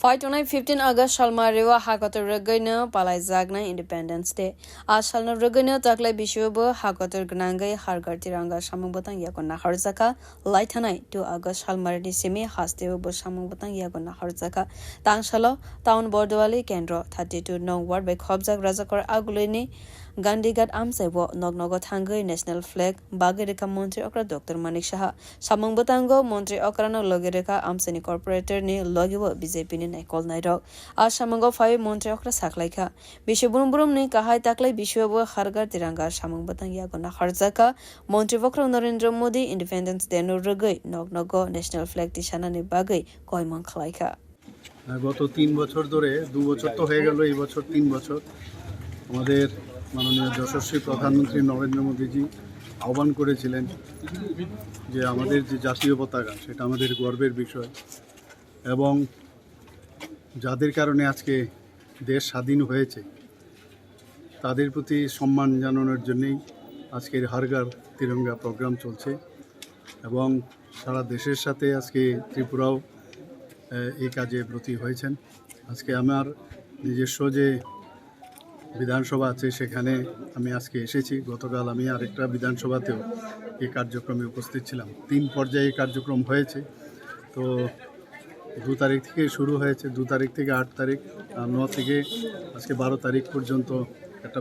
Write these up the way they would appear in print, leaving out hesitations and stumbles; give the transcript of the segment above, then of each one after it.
Fightonai 15 August Shalma Rewa Hakotor Rwgui Palai Zagna Independence Day. Ashalna Rwgui Taklai Bishubo Hakotor Gnangai Har Ghar Tiranga Shamubotang Yakona Harzaka Laitanai 2 August Shalmar Simi Hasteo Shamubotang Yakona Harzaka Tangshalo Town Bordwali Kendro 32 Nong Ward by Khobzak Razakor Agulini Gandigat Amsebo Nognogo Tangai National Flag Bagirika Montri Okra Dr. Manik Shaha Samangbotango Montri Okrano Logirika Amseni Corporator ni Logibo BJP ni Naikol Nairok Ashamango 5 Montri Okra Saklaika Bishuburum ni Kahai Taklai Bishubo Har Ghar Tiranga Samangbotang Yagona Harzaka Montri Vokro Narendra Modi Independence Day no Rwgui Nognogo National Flag Tishana ni Bagwi Koimon Khlaika গত 3 বছর ধরে 2 বছর তো হয়ে গেল এই বছর 3 বছর আমাদের মাননীয় যশস্বী প্রধানমন্ত্রী নরেন্দ্র মোদীজি আহ্বান করেছিলেন যে আমাদের যে জাতীয় পতাকা সেটা আমাদের গর্বের বিষয় এবং যাদের কারণে আজকে দেশ স্বাধীন হয়েছে তাদের প্রতি সম্মান জানানোর জন্যই আজকের হর ঘর তিরঙ্গা প্রোগ্রাম চলছে এবং সারা দেশের সাথে আজকে ত্রিপুরাও এই কাজে ব্রতী হয়েছেন আজকে আমার নিজস্ব যে বিধানসভা আছে সেখানে আমি আজকে এসেছি গতকাল আমি আরেকটা বিধানসভাতেও এই কার্যক্রমে উপস্থিত ছিলাম 3 পর্যায়ে কার্যক্রম হয়েছে তো 2 তারিখ থেকে শুরু হয়েছে 2 তারিখ থেকে 8 তারিখ 9 থেকে আজকে 12 তারিখ পর্যন্ত একটা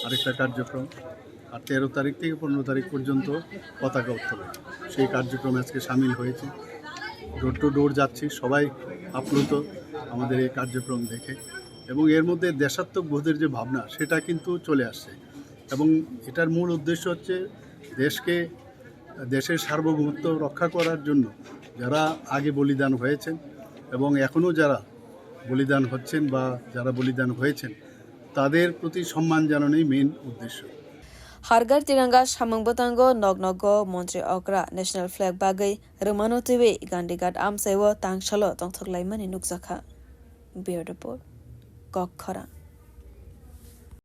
আরেকটা কার্যক্রম আর 13 তারিখ থেকে 15 তারিখ পর্যন্ত পতাকা উত্তোলন সেই কার্যক্রমে আজকে সামিল হয়েছে ডোর টু ডোর যাচ্ছি সবাই আপ্লুত আমাদের এই কার্যক্রম দেখে এবং এর মধ্যে দেশাত্মবোধের যে ভাবনা সেটা কিন্তু চলে আসছে এবং এটার মূল উদ্দেশ্য হচ্ছে দেশের সার্বভৌমত্ব রক্ষা করার জন্য যারা আগে বলিদান হয়েছেন এবং এখনও যারা বলিদান হচ্ছেন বা যারা বলিদান হয়েছেন তাদের প্রতি সম্মান জানানোই মেইন উদ্দেশ্য Har Ghar Tiranga Samangbotango Nognogo Montri Okra National Flag Bagwi Rumano TV Gandigat Amsewo Tangshalo Tongthoklaimani Nukzakha Bureau Report Kokhara